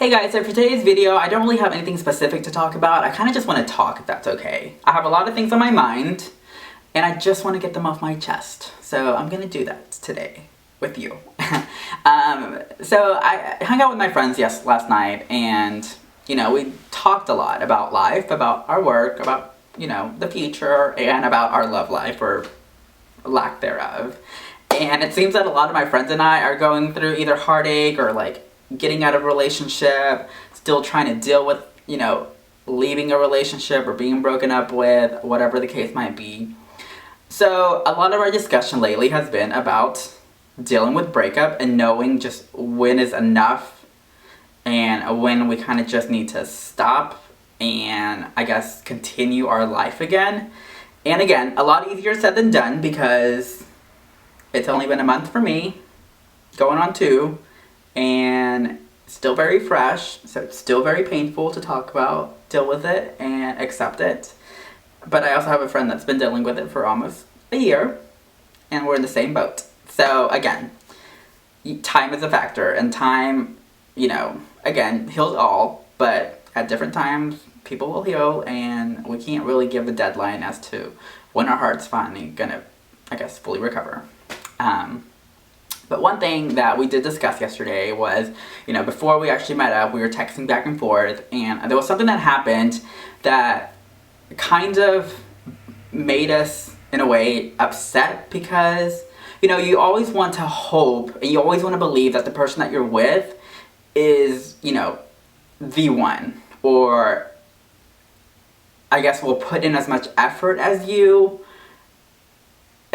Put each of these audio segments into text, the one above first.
Hey guys, so for today's video, I don't really have anything specific to talk about. I kind of just want to talk, if that's okay. I have a lot of things on my mind, and I just want to get them off my chest. So I'm going to do that today with you. So I hung out with my friends last night, and, you know, we talked a lot about life, about our work, about, you know, the future, and about our love life, or lack thereof. And it seems that a lot of my friends and I are going through either heartache or, like, getting out of a relationship, still trying to deal with, you know, leaving a relationship or being broken up with, whatever the case might be. So a lot of our discussion lately has been about dealing with breakup and knowing just when is enough and when we kind of just need to stop and, I guess, continue our life again. And again, a lot easier said than done because it's only been a month for me, going on 2, and still very fresh, so it's still very painful to talk about, deal with it, and accept it. But I also have a friend that's been dealing with it for almost a year, and we're in the same boat. So again, time is a factor, and time, you know, again, heals all, but at different times, people will heal, and we can't really give a deadline as to when our heart's finally gonna, I guess, fully recover. But one thing that we did discuss yesterday was, you know, before we actually met up, we were texting back and forth, and there was something that happened that kind of made us, in a way, upset because, you know, you always want to hope, and you always want to believe that the person that you're with is, you know, the one, or I guess will put in as much effort as you,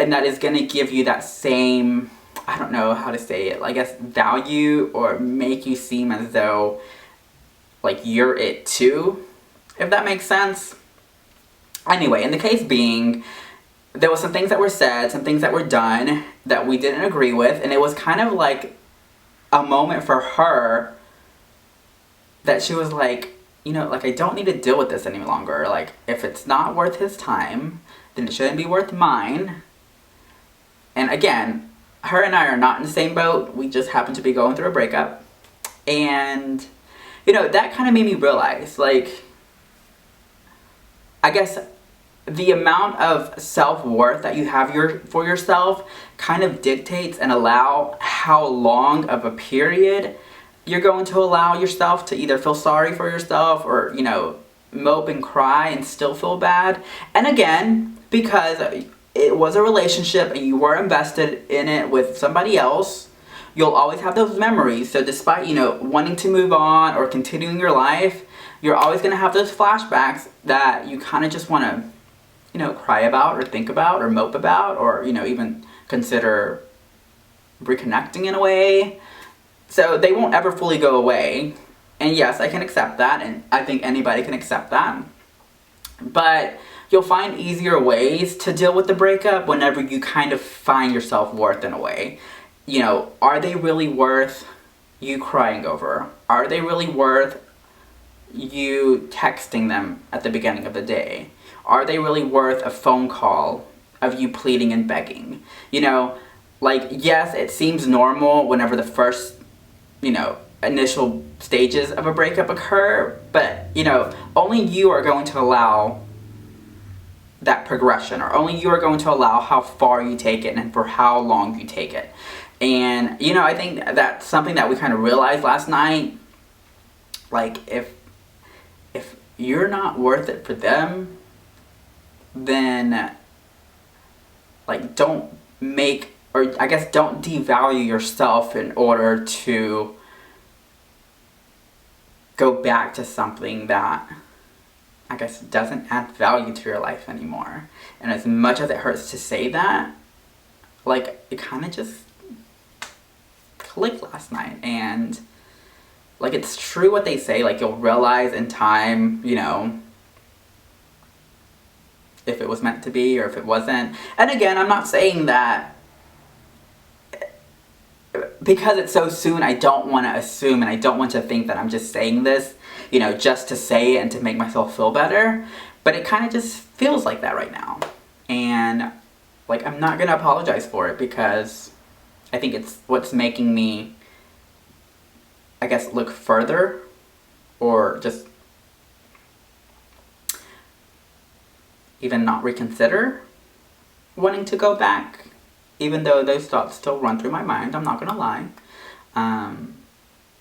and that is going to give you that same, I don't know how to say it, I guess value, or make you seem as though like you're it too, if that makes sense. Anyway, in the case being, there was some things that were said, some things that were done that we didn't agree with, and it was kind of like a moment for her that she was like, you know, like, I don't need to deal with this any longer. Like, if it's not worth his time, then it shouldn't be worth mine. And again, her and I are not in the same boat. We just happen to be going through a breakup. And, you know, that kind of made me realize, like, I guess the amount of self-worth that you have for yourself kind of dictates and allow how long of a period you're going to allow yourself to either feel sorry for yourself or, you know, mope and cry and still feel bad. And again, because it was a relationship and you were invested in it with somebody else, you'll always have those memories. So despite, you know, wanting to move on or continuing your life, you're always going to have those flashbacks that you kind of just want to, you know, cry about or think about or mope about, or, you know, even consider reconnecting in a way. So they won't ever fully go away. And yes, I can accept that, and I think anybody can accept that. But you'll find easier ways to deal with the breakup whenever you kind of find your self-worth in a way. You know, are they really worth you crying over? Are they really worth you texting them at the beginning of the day? Are they really worth a phone call of you pleading and begging? You know, like, yes, it seems normal whenever the first, you know, initial stages of a breakup occur, but, you know, only you are going to allow that progression, or only you are going to allow how far you take it and for how long you take it. And, you know, I think that's something that we kind of realized last night. Like, if you're not worth it for them, then, like, don't make, or I guess don't devalue yourself in order to go back to something that, I guess, doesn't add value to your life anymore. And as much as it hurts to say that, like, it kind of just clicked last night. And, like, it's true what they say, like, you'll realize in time, you know, if it was meant to be or if it wasn't. And again, I'm not saying that because it's so soon, I don't want to assume, and I don't want to think that I'm just saying this, you know, just to say it and to make myself feel better. But it kind of just feels like that right now. And, like, I'm not going to apologize for it because I think it's what's making me, I guess, look further or just even not reconsider wanting to go back, even though those thoughts still run through my mind, I'm not gonna lie.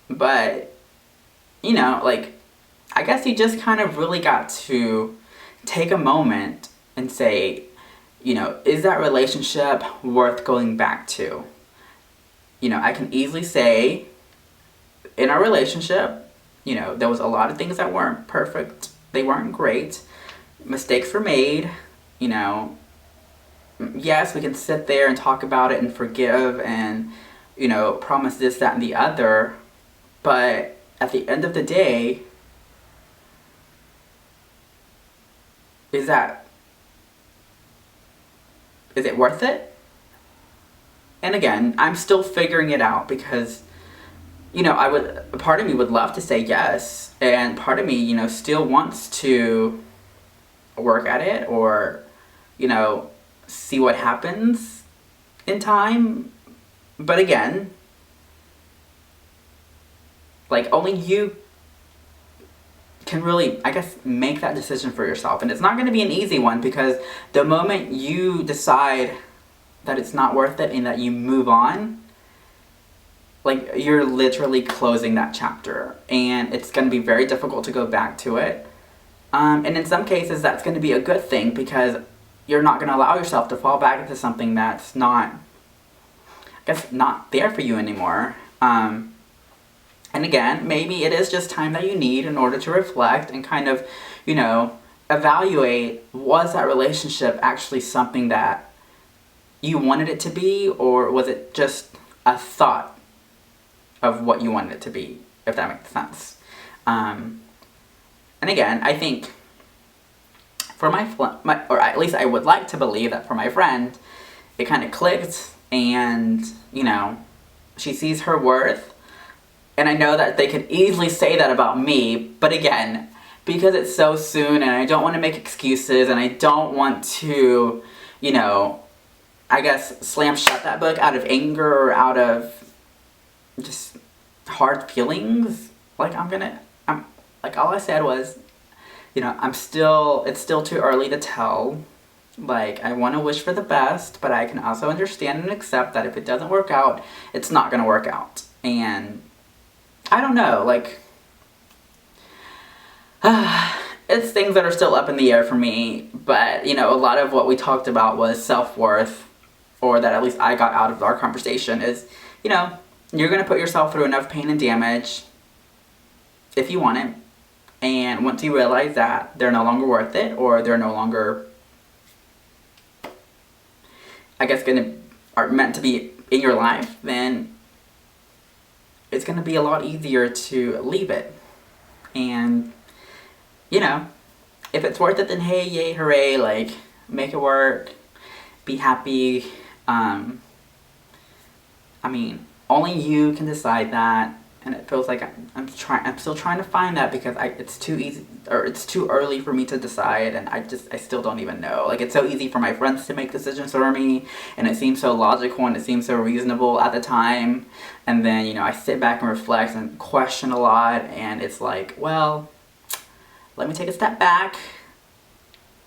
But, you know, like, I guess you just kind of really got to take a moment and say, you know, is that relationship worth going back to? You know, I can easily say, in our relationship, you know, there was a lot of things that weren't perfect. They weren't great. Mistakes were made, you know. Yes, we can sit there and talk about it and forgive and, you know, promise this, that, and the other. But at the end of the day, is it worth it? And again, I'm still figuring it out because, you know, part of me would love to say yes, and part of me, you know, still wants to work at it or, you know, see what happens in time. But again, like, only you can really, I guess, make that decision for yourself. And it's not going to be an easy one, because the moment you decide that it's not worth it and that you move on, like, you're literally closing that chapter. And it's going to be very difficult to go back to it. And in some cases, that's going to be a good thing, because you're not going to allow yourself to fall back into something that's not, I guess, not there for you anymore. And again, maybe it is just time that you need in order to reflect and kind of, you know, evaluate, was that relationship actually something that you wanted it to be, or was it just a thought of what you wanted it to be, if that makes sense. And again, I think for or at least I would like to believe that for my friend, it kind of clicked, and, you know, she sees her worth. And I know that they could easily say that about me, but again, because it's so soon and I don't want to make excuses and I don't want to, you know, I guess slam shut that book out of anger or out of just hard feelings, like, all I said was, you know, it's still too early to tell. Like, I want to wish for the best, but I can also understand and accept that if it doesn't work out, it's not going to work out. And I don't know, like, it's things that are still up in the air for me, but, you know, a lot of what we talked about was self-worth, or that at least I got out of our conversation, is, you know, you're going to put yourself through enough pain and damage if you want it, and once you realize that they're no longer worth it, or they're no longer, I guess, are meant to be in your life, then it's going to be a lot easier to leave it. And, you know, if it's worth it, then hey, yay, hooray, like, make it work, be happy. I mean, only you can decide that, and it feels like I'm still trying to find that, because it's too easy, or it's too early for me to decide, and I still don't even know. Like, it's so easy for my friends to make decisions for me, and it seems so logical, and it seems so reasonable at the time, and then, you know, I sit back and reflect and question a lot, and it's like, well, let me take a step back,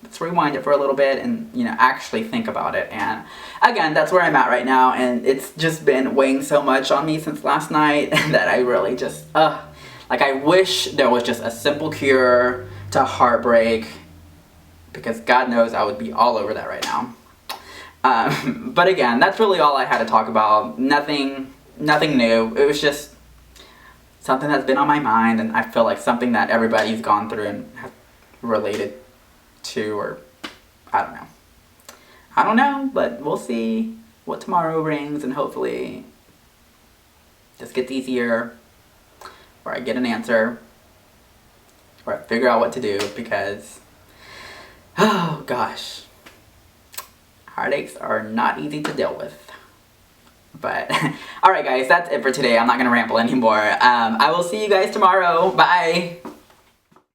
let's rewind it for a little bit, and, you know, actually think about it. And again, that's where I'm at right now, and it's just been weighing so much on me since last night that I really just, like, I wish there was just a simple cure to heartbreak, because God knows I would be all over that right now. But again, that's really all I had to talk about. Nothing new. It was just something that's been on my mind, and I feel like something that everybody's gone through and have related to, or I don't know, but we'll see what tomorrow brings, and hopefully this gets easier, or I get an answer, or I figure out what to do, because, oh gosh, heartaches are not easy to deal with. But, alright guys, that's it for today. I'm not gonna ramble anymore. I will see you guys tomorrow. Bye!